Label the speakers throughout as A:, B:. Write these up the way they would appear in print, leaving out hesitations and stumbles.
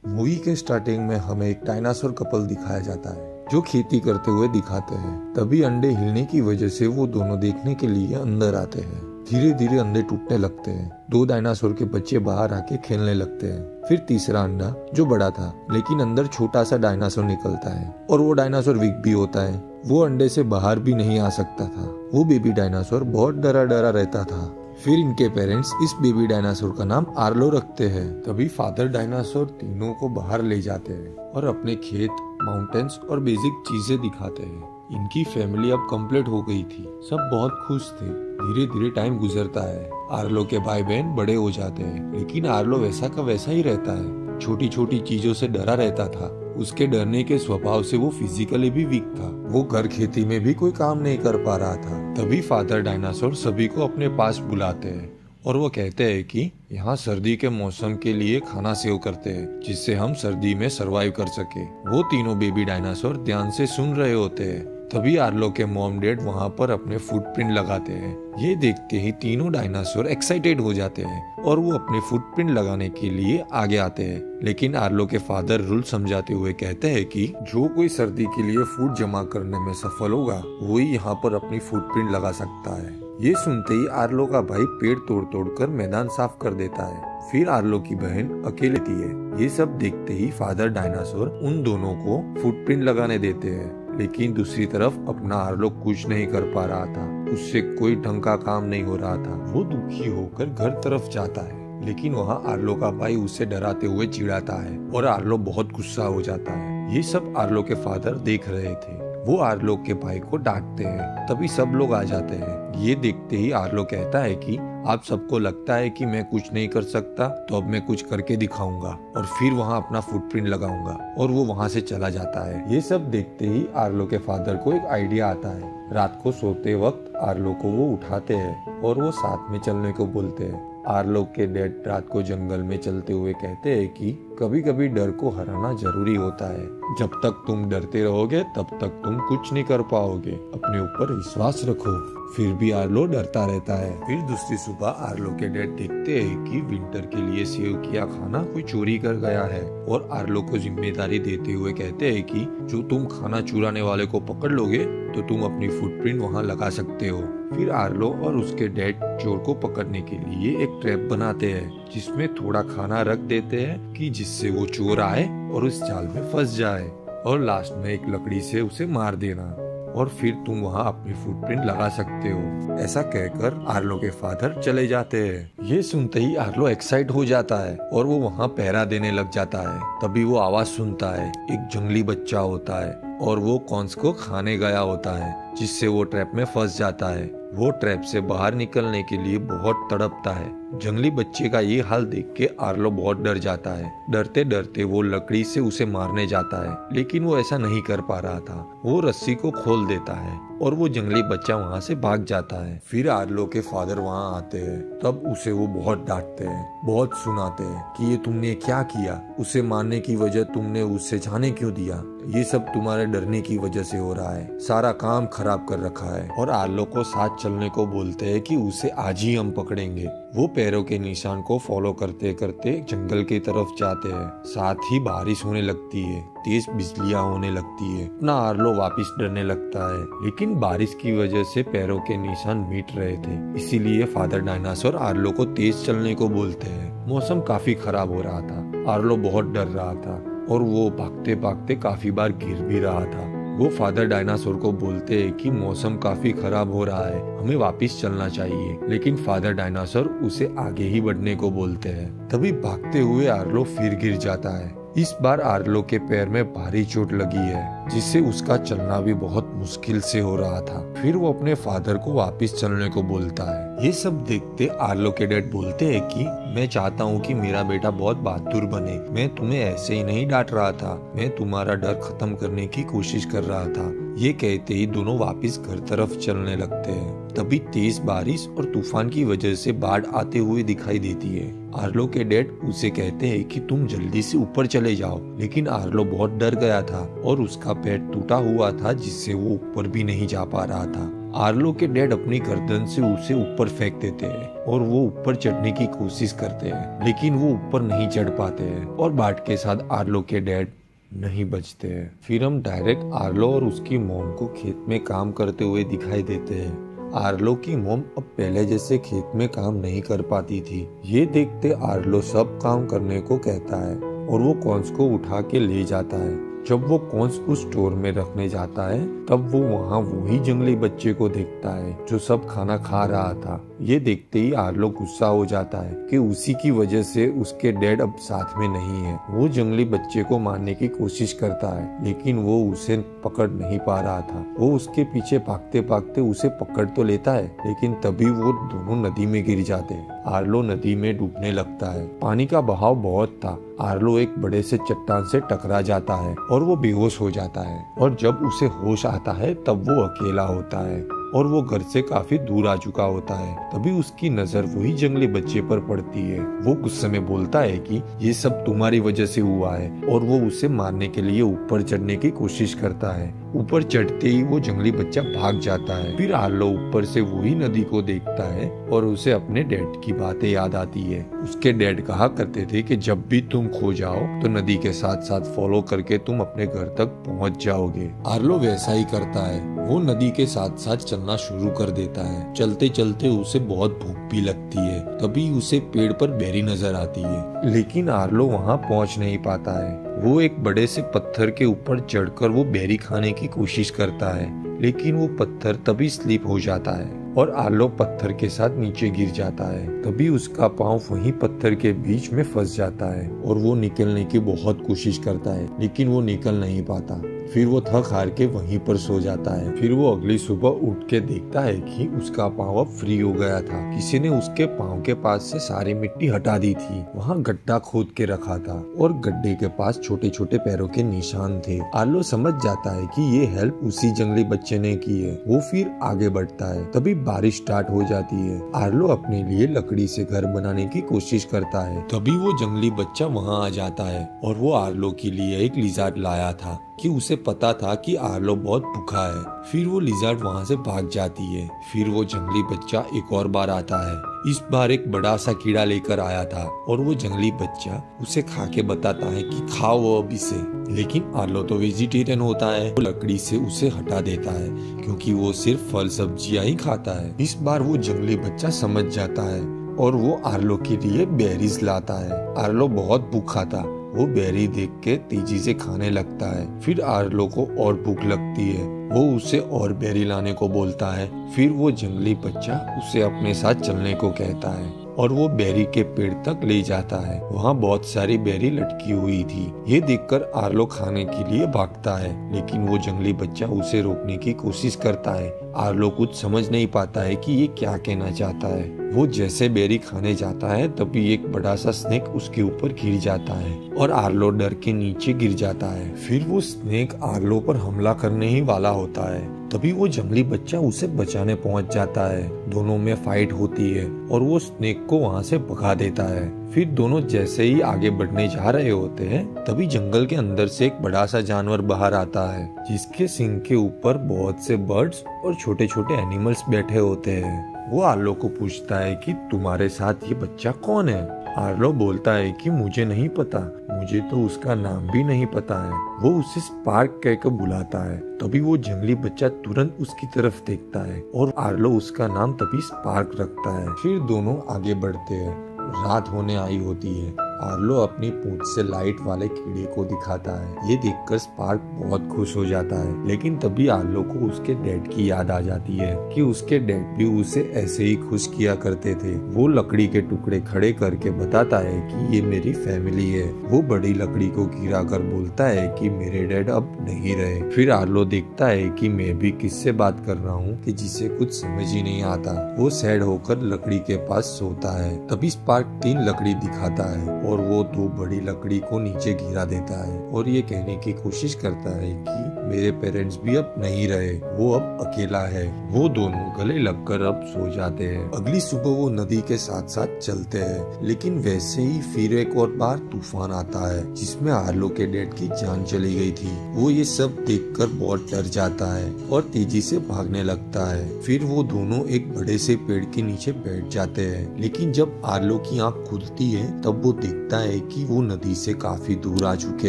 A: Movie के starting में हमें एक डायनासोर कपल दिखाया जाता है जो खेती करते हुए दिखाते हैं। तभी अंडे हिलने की वजह से वो दोनों देखने के लिए अंदर आते हैं। धीरे धीरे अंडे टूटने लगते हैं। दो डायनासोर के बच्चे बाहर आके खेलने लगते हैं। फिर तीसरा अंडा जो बड़ा था लेकिन अंदर छोटा सा डायनासोर निकलता है और वो डायनासोर वीक भी होता है। वो अंडे से बाहर भी नहीं आ सकता था। वो बेबी डायनासोर बहुत डरा डरा रहता था। फिर इनके पेरेंट्स इस बेबी डायनासोर का नाम आर्लो रखते हैं। तभी फादर डायनासोर तीनों को बाहर ले जाते हैं और अपने खेत, माउंटेन्स और बेसिक चीजें दिखाते हैं। इनकी फैमिली अब कंप्लीट हो गई थी। सब बहुत खुश थे। धीरे धीरे टाइम गुजरता है। आर्लो के भाई बहन बड़े हो जाते हैं लेकिन आर्लो वैसा का वैसा ही रहता है। छोटी छोटी चीजों से डरा रहता था। उसके डरने के स्वभाव से वो फिजिकली भी वीक था। वो घर खेती में भी कोई काम नहीं कर पा रहा था। तभी फादर डायनासोर सभी को अपने पास बुलाते हैं और वो कहते हैं कि यहाँ सर्दी के मौसम के लिए खाना सेव करते हैं जिससे हम सर्दी में सरवाइव कर सके। वो तीनों बेबी डायनासोर ध्यान से सुन रहे होते हैं। तभी आर्लो के मॉम डैड वहाँ पर अपने फुटप्रिंट लगाते हैं। ये देखते ही तीनों डायनासोर एक्साइटेड हो जाते हैं और वो अपने फुटप्रिंट लगाने के लिए आगे आते हैं। लेकिन आर्लो के फादर रूल समझाते हुए कहते हैं कि जो कोई सर्दी के लिए फूड जमा करने में सफल होगा वही यहाँ पर अपनी फुटप्रिंट लगा सकता है। ये सुनते ही आर्लो का भाई पेड़ तोड़ तोड़ कर मैदान साफ कर देता है। फिर आर्लो की बहन अकेले थी है। ये सब देखते ही फादर डायनासोर उन दोनों को फुटप्रिंट लगाने देते हैं। लेकिन दूसरी तरफ अपना आर्लो कुछ नहीं कर पा रहा था। उससे कोई ढंग का काम नहीं हो रहा था। वो दुखी होकर घर तरफ जाता है लेकिन वहाँ आर्लो का भाई उसे डराते हुए चिढ़ाता है और आर्लो बहुत गुस्सा हो जाता है। ये सब आर्लो के फादर देख रहे थे। वो आर्लो के भाई को डांटते हैं। तभी सब लोग आ जाते हैं। ये देखते ही आर्लो कहता है कि आप सबको लगता है कि मैं कुछ नहीं कर सकता तो अब मैं कुछ करके दिखाऊंगा और फिर वहाँ अपना फुटप्रिंट लगाऊंगा और वो वहाँ से चला जाता है। ये सब देखते ही आर्लो के फादर को एक आइडिया आता है। रात को सोते वक्त आर्लो को वो उठाते हैं और वो साथ में चलने को बोलते हैं। आर्लो के डैड रात को जंगल में चलते हुए कहते हैं कि कभी कभी डर को हराना जरूरी होता है। जब तक तुम डरते रहोगे तब तक तुम कुछ नहीं कर पाओगे। अपने ऊपर विश्वास रखो। फिर भी आर्लो डरता रहता है। फिर दूसरी सुबह आर्लो के डैड देखते हैं कि विंटर के लिए सेव किया खाना कोई चोरी कर गया है और आर्लो को जिम्मेदारी देते हुए कहते हैं कि जो तुम खाना चुराने वाले को पकड़ लोगे तो तुम अपनी फुटप्रिंट वहाँ लगा सकते हो। फिर आर्लो और उसके डैड चोर को पकड़ने के लिए एक ट्रैप बनाते हैं जिसमें थोड़ा खाना रख देते हैं कि जिससे वो चोर आए और उस जाल में फंस जाए और लास्ट में एक लकड़ी से उसे मार देना और फिर तुम वहाँ अपनी फुटप्रिंट लगा सकते हो। ऐसा कहकर आर्लो के फादर चले जाते हैं। ये सुनते ही आर्लो एक्साइट हो जाता है और वो वहाँ पहरा देने लग जाता है। तभी वो आवाज सुनता है। एक जंगली बच्चा होता है और वो कॉर्न्स को खाने गया होता है जिससे वो ट्रैप में फंस जाता है। वो ट्रैप से बाहर निकलने के लिए बहुत तड़पता है। जंगली बच्चे का ये हाल देख के आर्लो बहुत डर जाता है। डरते डरते वो लकड़ी से उसे मारने जाता है लेकिन वो ऐसा नहीं कर पा रहा था। वो रस्सी को खोल देता है और वो जंगली बच्चा वहाँ से भाग जाता है। फिर आर्लो के फादर वहाँ आते हैं। तब उसे वो बहुत डांटते हैं, बहुत सुनाते हैं कि ये तुमने क्या किया। उसे मारने की वजह तुमने उससे जाने क्यों दिया। ये सब तुम्हारे डरने की वजह से हो रहा है। सारा काम खराब कर रखा है। और आर्लो को साथ चलने को बोलते हैं कि उसे आज ही हम पकड़ेंगे। वो पैरों के निशान को फॉलो करते करते जंगल की तरफ जाते हैं। साथ ही बारिश होने लगती है। तेज बिजलियां होने लगती है। अपना आर्लो वापस डरने लगता है लेकिन बारिश की वजह से पैरों के निशान मिट रहे थे। इसीलिए फादर डायनासोर आर्लो को तेज चलने को बोलते हैं। मौसम काफी खराब हो रहा था। आर्लो बहुत डर रहा था और वो भागते भागते काफी बार गिर भी रहा था। वो फादर डायनासोर को बोलते हैं कि मौसम काफी खराब हो रहा है, हमें वापस चलना चाहिए। लेकिन फादर डायनासोर उसे आगे ही बढ़ने को बोलते हैं। तभी भागते हुए आर्लो फिर गिर जाता है। इस बार आर्लो के पैर में भारी चोट लगी है जिससे उसका चलना भी बहुत मुश्किल से हो रहा था। फिर वो अपने फादर को वापस चलने को बोलता है। ये सब देखते आर्लो के डैड बोलते हैं कि मैं चाहता हूँ कि मेरा बेटा बहुत बहादुर बने। मैं तुम्हें ऐसे ही नहीं डांट रहा था, मैं तुम्हारा डर खत्म करने की कोशिश कर रहा था। ये कहते ही दोनों वापस घर तरफ चलने लगते हैं। तभी तेज बारिश और तूफान की वजह से बाढ़ आते हुए दिखाई देती है। आर्लो के डैड उसे कहते हैं कि तुम जल्दी से ऊपर चले जाओ। लेकिन आर्लो बहुत डर गया था और उसका पैर टूटा हुआ था जिससे वो ऊपर भी नहीं जा पा रहा था। आर्लो के डैड अपनी गर्दन से उसे ऊपर फेंक देते हैं और वो ऊपर चढ़ने की कोशिश करते हैं, लेकिन वो ऊपर नहीं चढ़ पाते हैं और बार्ट के साथ आर्लो के डैड नहीं बचते हैं। फिर हम डायरेक्ट आर्लो और उसकी मॉम को खेत में काम करते हुए दिखाई देते हैं। आर्लो की मॉम अब पहले जैसे खेत में काम नहीं कर पाती थी। ये देखते आर्लो सब काम करने को कहता है और वो कॉर्न्स को उठा के ले जाता है। जब वो कॉर्न्स उस स्टोर में रखने जाता है तब वो वहाँ वही जंगली बच्चे को देखता है जो सब खाना खा रहा था। ये देखते ही आर्लो गुस्सा हो जाता है कि उसी की वजह से उसके डैड अब साथ में नहीं है। वो जंगली बच्चे को मारने की कोशिश करता है, लेकिन वो उसे पकड़ नहीं पा रहा था। वो उसके पीछे भागते भागते उसे पकड़ तो लेता है, लेकिन तभी वो दोनों नदी में गिर जाते हैं। आर्लो नदी में डूबने लगता है। पानी का बहाव बहुत था। आर्लो एक बड़े से चट्टान से टकरा जाता है और वो बेहोश हो जाता है, और जब उसे होश आता है तब वो अकेला होता है और वो घर से काफी दूर आ चुका होता है। तभी उसकी नजर वही जंगली बच्चे पर पड़ती है। वो गुस्से में बोलता है कि ये सब तुम्हारी वजह से हुआ है, और वो उसे मारने के लिए ऊपर चढ़ने की कोशिश करता है। ऊपर चढ़ते ही वो जंगली बच्चा भाग जाता है। फिर आर्लो ऊपर से वही नदी को देखता है और उसे अपने डैड की बातें याद आती है। उसके डैड कहा करते थे कि जब भी तुम खो जाओ तो नदी के साथ साथ फॉलो करके तुम अपने घर तक पहुंच जाओगे। आर्लो वैसा ही करता है। वो नदी के साथ साथ चलना शुरू कर देता है। चलते चलते उसे बहुत भूख भी लगती है। तभी उसे पेड़ पर बेरी नजर आती है, लेकिन आर्लो वहाँ पहुँच नहीं पाता है। वो एक बड़े से पत्थर के ऊपर चढ़कर वो बेरी खाने की कोशिश करता है, लेकिन वो पत्थर तभी स्लिप हो जाता है और आर्लो पत्थर के साथ नीचे गिर जाता है। तभी उसका पाँव वहीं पत्थर के बीच में फंस जाता है और वो निकलने की बहुत कोशिश करता है, लेकिन वो निकल नहीं पाता। फिर वो थक हार के वहीं पर सो जाता है। फिर वो अगली सुबह उठ के देखता है कि उसका पाँव अब फ्री हो गया था। किसी ने उसके पाँव के पास से सारी मिट्टी हटा दी थी। वहाँ गड्ढा खोद के रखा था और गड्ढे के पास छोटे छोटे पैरों के निशान थे। आर्लो समझ जाता है कि ये हेल्प उसी जंगली बच्चे ने की है। वो फिर आगे बढ़ता है। तभी बारिश स्टार्ट हो जाती है। आर्लो अपने लिए लकड़ी से घर बनाने की कोशिश करता है। तभी वो जंगली बच्चा वहाँ आ जाता है और वो आर्लो के लिए एक लिज़ार्ड लाया था कि उसे पता था कि आर्लो बहुत भूखा है। फिर वो लिज़ार्ड वहाँ से भाग जाती है। फिर वो जंगली बच्चा एक और बार आता है। इस बार एक बड़ा सा कीड़ा लेकर आया था और वो जंगली बच्चा उसे खा के बताता है कि खाओ अब इसे। लेकिन आर्लो तो वेजिटेरियन होता है। वो लकड़ी से उसे हटा देता है क्योंकि वो सिर्फ फल सब्जियां ही खाता है। इस बार वो जंगली बच्चा समझ जाता है और वो आर्लो के लिए बेरीज लाता है। आर्लो बहुत भूखा था। वो बेरी देख के तेजी से खाने लगता है। फिर आर्लो को और भूख लगती है। वो उसे और बेरी लाने को बोलता है। फिर वो जंगली बच्चा उसे अपने साथ चलने को कहता है और वो बेरी के पेड़ तक ले जाता है। वहाँ बहुत सारी बेरी लटकी हुई थी। ये देखकर आर्लो खाने के लिए भागता है, लेकिन वो जंगली बच्चा उसे रोकने की कोशिश करता है। आर्लो कुछ समझ नहीं पाता है कि ये क्या कहना चाहता है। वो जैसे बेरी खाने जाता है तभी एक बड़ा सा स्नेक उसके ऊपर गिर जाता है और आर्लो डर के नीचे गिर जाता है। फिर वो स्नेक आर्लो पर हमला करने ही वाला होता है। तभी वो जंगली बच्चा उसे बचाने पहुंच जाता है। दोनों में फाइट होती है और वो स्नेक को वहां से भगा देता है। फिर दोनों जैसे ही आगे बढ़ने जा रहे होते हैं तभी जंगल के अंदर से एक बड़ा सा जानवर बाहर आता है, जिसके सिंग के ऊपर बहुत से बर्ड्स और छोटे छोटे एनिमल्स बैठे होते हैं। वो आर्लो को पूछता है कि तुम्हारे साथ ये बच्चा कौन है। आर्लो बोलता है कि मुझे नहीं पता, मुझे तो उसका नाम भी नहीं पता है। वो उसे स्पार्क कहकर बुलाता है। तभी वो जंगली बच्चा तुरंत उसकी तरफ देखता है और आर्लो उसका नाम तभी स्पार्क रखता है। फिर दोनों आगे बढ़ते हैं। रात होने आई होती है। आर्लो अपनी पूंछ से लाइट वाले कीड़े को दिखाता है। ये देखकर स्पार्क बहुत खुश हो जाता है, लेकिन तभी आर्लो को उसके डैड की याद आ जाती है कि उसके डैड भी उसे ऐसे ही खुश किया करते थे। वो लकड़ी के टुकड़े खड़े करके बताता है कि ये मेरी फैमिली है। वो बड़ी लकड़ी को गिरा कर बोलता है कि मेरे डैड अब नहीं रहे। फिर आर्लो देखता है कि मैं भी किससे बात कर रहा हूँ कि जिसे कुछ समझ ही नहीं आता। वो सैड होकर लकड़ी के पास सोता है। तभी स्पार्क 3 लकड़ी दिखाता है और वो 2 बड़ी लकड़ी को नीचे गिरा देता है और ये कहने की कोशिश करता है कि मेरे पेरेंट्स भी अब नहीं रहे, वो अब अकेला है। वो दोनों गले लगकर अब सो जाते हैं। अगली सुबह वो नदी के साथ साथ चलते हैं, लेकिन वैसे ही फिर एक और बार तूफान आता है जिसमें आर्लो के डैड की जान चली गई थी। वो ये सब देखकर बहुत डर जाता है और तेजी से भागने लगता है। फिर वो दोनों एक बड़े से पेड़ के नीचे बैठ जाते हैं, लेकिन जब आर्लो की आंख खुलती है तब वो देखता है कि वो नदी से काफी दूर आ चुके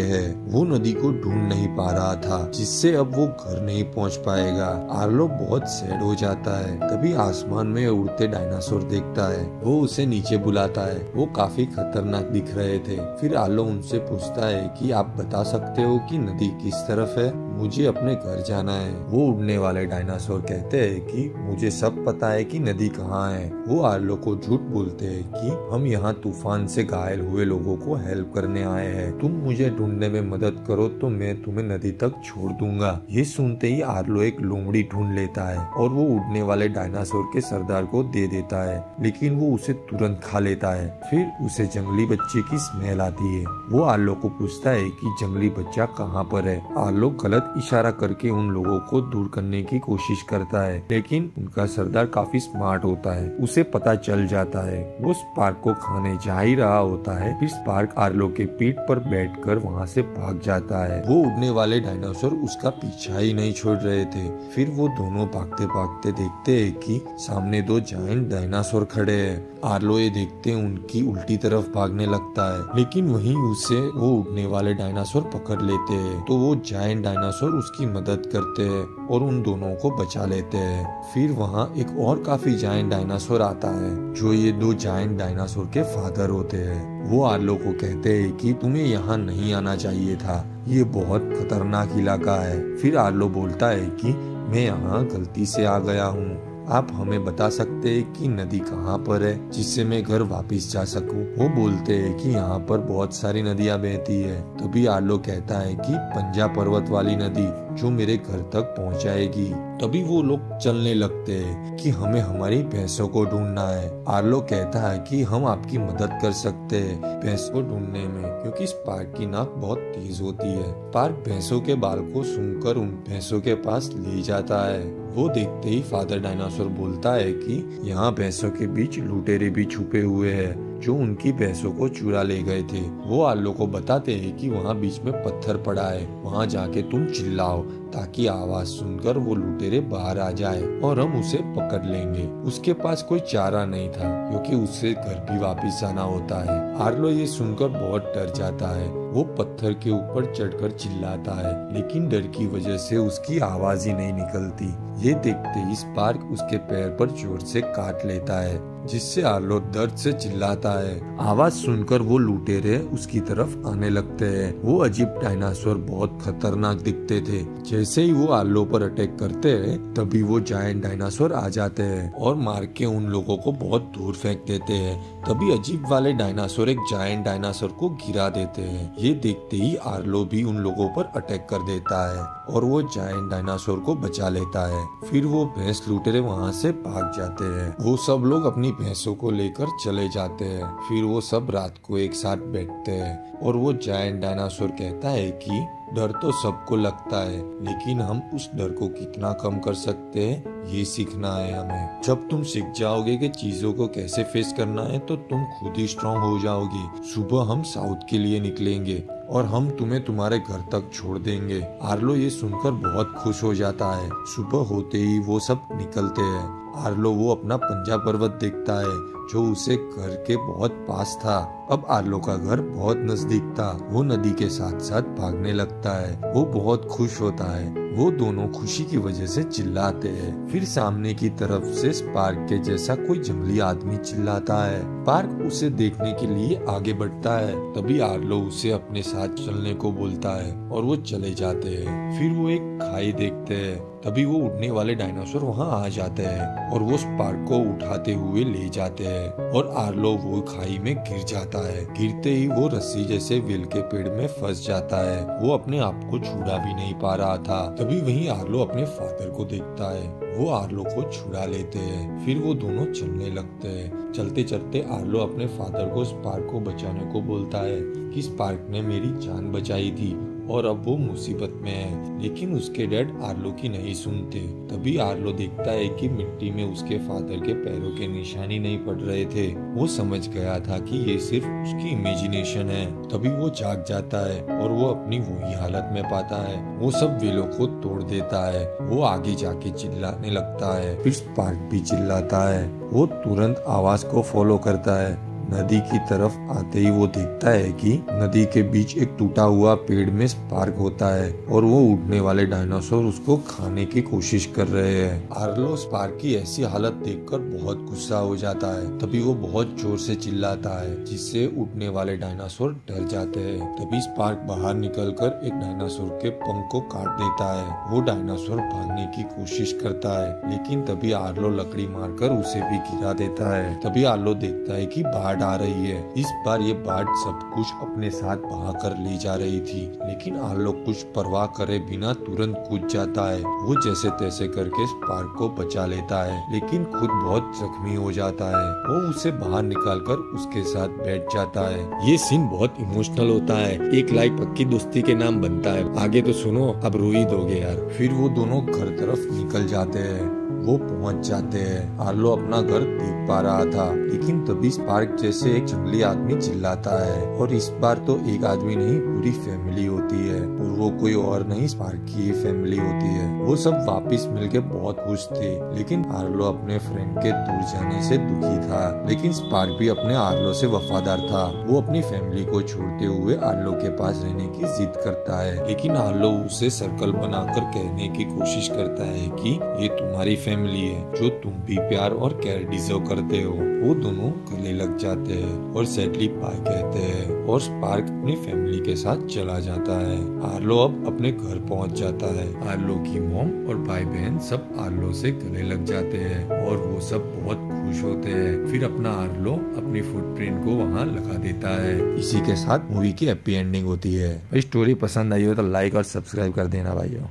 A: हैं। वो नदी को ढूंढ नहीं पा रहा था, जिससे अब वो घर नहीं पहुंच पाएगा। आर्लो बहुत सैड हो जाता है। तभी आसमान में उड़ते डायनासोर देखता है। वो उसे नीचे बुलाता है। वो काफी खतरनाक दिख रहे थे। फिर आर्लो उनसे पूछता है कि आप बता सकते हो कि नदी किस तरफ है? मुझे अपने घर जाना है। वो उड़ने वाले डायनासोर कहते हैं कि मुझे सब पता है कि नदी कहाँ है। वो आर्लो को झूठ बोलते हैं कि हम यहाँ तूफान से घायल हुए लोगों को हेल्प करने आए हैं। तुम मुझे ढूंढने में मदद करो तो मैं तुम्हें नदी तक छोड़ दूंगा। ये सुनते ही आर्लो एक लोमड़ी ढूंढ लेता है और वो उड़ने वाले डायनासोर के सरदार को दे देता है, लेकिन वो उसे तुरंत खा लेता है। फिर उसे जंगली बच्चे की स्मेल आती है। वो आर्लो को पूछता है कि जंगली बच्चा कहाँ पर है। आर्लो गलत इशारा करके उन लोगों को दूर करने की कोशिश करता है, लेकिन उनका सरदार काफी स्मार्ट होता है। उसे पता चल जाता है। वो स्पार्क को खाने जा ही रहा होता है। फिर स्पार्क आर्लो के पीठ पर बैठकर वहाँ से भाग जाता है। वो उड़ने वाले डायनासोर उसका पीछा ही नहीं छोड़ रहे थे। फिर वो दोनों भागते भागते देखते हैं कि सामने दो जायंट डायनासोर खड़े हैं। आर्लो ये देखते उनकी उल्टी तरफ भागने लगता है, लेकिन वहीं उसे वो उड़ने वाले डायनासोर पकड़ लेते हैं। तो वो जायंट डायनासोर उसकी मदद करते हैं और उन दोनों को बचा लेते हैं। फिर वहाँ एक और काफी जायंट डायनासोर आता है, जो ये दो जायंट डायनासोर के फादर होते हैं। वो आर्लो को कहते हैं कि तुम्हें यहाँ नहीं आना चाहिए था, ये बहुत खतरनाक इलाका है। फिर आर्लो बोलता है कि मैं यहाँ गलती से आ गया हूँ। आप हमें बता सकते हैं कि नदी कहाँ पर है, जिससे मैं घर वापस जा सकूं? वो बोलते हैं कि यहाँ पर बहुत सारी नदियाँ बहती है। तभी आर्लो कहता है कि पंजा पर्वत वाली नदी जो मेरे घर तक पहुँचाएगी। तभी वो लोग चलने लगते हैं कि हमें हमारी भैंसों को ढूंढना है। आर्लो कहता है कि हम आपकी मदद कर सकते हैं भैंस को ढूंढने में, क्योंकि स्पार्क की नाक बहुत तेज होती है। स्पार्क भैंसों के बाल को सूंघकर उन भैंसों के पास ले जाता है। वो देखते ही फादर डायनासोर बोलता है कि यहाँ भैंसों के बीच लुटेरे भी छुपे हुए हैं जो उनकी भैंसों को चुरा ले गए थे। वो आर्लो को बताते हैं कि वहाँ बीच में पत्थर पड़ा है, वहाँ जाके तुम चिल्लाओ ताकि आवाज सुनकर वो लुटेरे बाहर आ जाए और हम उसे पकड़ लेंगे। उसके पास कोई चारा नहीं था क्योंकि उससे घर भी वापस आना होता है। आर्लो ये सुनकर बहुत डर जाता है। वो पत्थर के ऊपर चढ़कर चिल्लाता है, लेकिन डर की वजह से उसकी आवाज ही नहीं निकलती। ये देखते ही स्पार्क उसके पैर पर जोर से काट लेता है, जिससे आर्लो दर्द से चिल्लाता है। आवाज सुनकर वो लुटेरे उसकी तरफ आने लगते हैं। वो अजीब डायनासोर बहुत खतरनाक दिखते थे। जैसे ही वो आर्लो पर अटैक करते हैं, तभी वो जायंट डायनासोर आ जाते हैं और मार के उन लोगों को बहुत दूर फेंक देते हैं। तभी अजीब वाले डायनासोर एक जायंट डायनासोर को गिरा देते हैं। ये देखते ही आर्लो भी उन लोगों पर अटैक कर देता है और वो जायंट डायनासोर को बचा लेता है। फिर वो भैंस लुटेरे वहाँ से भाग जाते हैं। वो सब लोग अपनी भैंसों को लेकर चले जाते हैं। फिर वो सब रात को एक साथ बैठते हैं और वो जायंट डायनासोर कहता है कि डर तो सबको लगता है, लेकिन हम उस डर को कितना कम कर सकते हैं ये सीखना है हमें। जब तुम सीख जाओगे कि चीजों को कैसे फेस करना है तो तुम खुद ही स्ट्रांग हो जाओगे। सुबह हम साउथ के लिए निकलेंगे और हम तुम्हें तुम्हारे घर तक छोड़ देंगे। आर्लो ये सुनकर बहुत खुश हो जाता है। सुबह होते ही वो सब निकलते हैं। आर्लो वो अपना पंजा पर्वत देखता है जो उसे घर के बहुत पास था। अब आर्लो का घर बहुत नजदीक था। वो नदी के साथ साथ भागने लगता है। वो बहुत खुश होता है। वो दोनों खुशी की वजह से चिल्लाते हैं। फिर सामने की तरफ से स्पार्क के जैसा कोई जंगली आदमी चिल्लाता है। स्पार्क उसे देखने के लिए आगे बढ़ता है। तभी आर्लो उसे अपने साथ चलने को बोलता है और वो चले जाते हैं। फिर वो एक खाई देखते हैं। तभी वो उड़ने वाले डायनासोर वहाँ आ जाते हैं और वो स्पार्क को उठाते हुए ले जाते हैं और आर्लो वो खाई में गिर जाता है। गिरते ही वो रस्सी जैसे वेल के पेड़ में फंस जाता है। वो अपने आप को छुड़ा भी नहीं पा रहा था। तभी वहीं आर्लो अपने फादर को देखता है। वो आर्लो को छुड़ा लेते हैं। फिर वो दोनों चलने लगते हैं। चलते चलते आर्लो अपने फादर को स्पार्क को बचाने को बोलता है कि स्पार्क ने मेरी जान बचाई थी, और अब वो मुसीबत में है। लेकिन उसके डैड आर्लो की नहीं सुनते। तभी आर्लो देखता है कि मिट्टी में उसके फादर के पैरों के निशान ही नहीं पड़ रहे थे। वो समझ गया था कि ये सिर्फ उसकी इमेजिनेशन है। तभी वो जाग जाता है और वो अपनी वही हालत में पाता है। वो सब वेलों को तोड़ देता है। वो आगे जाके चिल्लाने लगता है। फिर स्पार्क भी चिल्लाता है। वो तुरंत आवाज को फॉलो करता है। नदी की तरफ आते ही वो देखता है कि नदी के बीच एक टूटा हुआ पेड़ में स्पार्क होता है और वो उड़ने वाले डायनासोर उसको खाने की कोशिश कर रहे हैं। आर्लो स्पार्क की ऐसी हालत देखकर बहुत गुस्सा हो जाता है। तभी वो बहुत जोर से चिल्लाता है जिससे उड़ने वाले डायनासोर डर जाते हैं। तभी स्पार्क बाहर निकलकर एक डायनासोर के पंख को काट देता है। वो डायनासोर भागने की कोशिश करता है लेकिन तभी आर्लो लकड़ी मारकर उसे भी गिरा देता है। तभी आर्लो देखता है कि बाढ़ आ रही है। इस बार ये बाढ़ सब कुछ अपने साथ बहा कर ले जा रही थी। लेकिन आर्लो कुछ परवाह करे बिना तुरंत कूद जाता है। वो जैसे तैसे करके स्पार्क को बचा लेता है लेकिन खुद बहुत जख्मी हो जाता है। वो उसे बाहर निकालकर उसके साथ बैठ जाता है। ये सीन बहुत इमोशनल होता है। एक लाइक पक्की दोस्ती के नाम बनता है। आगे तो सुनो, अब रो ही दोगे यार। फिर वो दोनों घर तरफ निकल जाते हैं। वो पहुंच जाते हैं। आर्लो अपना घर देख पा रहा था लेकिन तभी स्पार्क जैसे एक जंगली आदमी चिल्लाता है और इस बार तो एक आदमी नहीं पूरी फैमिली होती है और वो कोई और नहीं स्पार्क की फैमिली होती है। वो सब वापस मिलके बहुत खुश थे लेकिन आर्लो अपने फ्रेंड के दूर जाने से दुखी था। लेकिन स्पार्क भी अपने आर्लो से वफादार था। वो अपनी फैमिली को छोड़ते हुए आर्लो के पास रहने की जिद करता है लेकिन आर्लो उसे सर्कल बनाकर कहने की कोशिश करता है कि ये तुम्हारी फैमिली है जो तुम भी प्यार और केयर डिजर्व करते हो। वो दोनों गले लग जाते हैं और सैडली बाय कहते हैं और स्पार्क अपनी फैमिली के साथ चला जाता है। आर्लो अब अपने घर पहुंच जाता है। आर्लो की मॉम और भाई बहन सब आर्लो से गले लग जाते हैं और वो सब बहुत खुश होते हैं। फिर अपना आर्लो अपनी फुटप्रिंट को वहाँ लगा देता है। इसी के साथ मूवी की हैप्पी एंडिंग होती है। भाई स्टोरी पसंद आई हो तो लाइक और सब्सक्राइब कर देना भाइयों।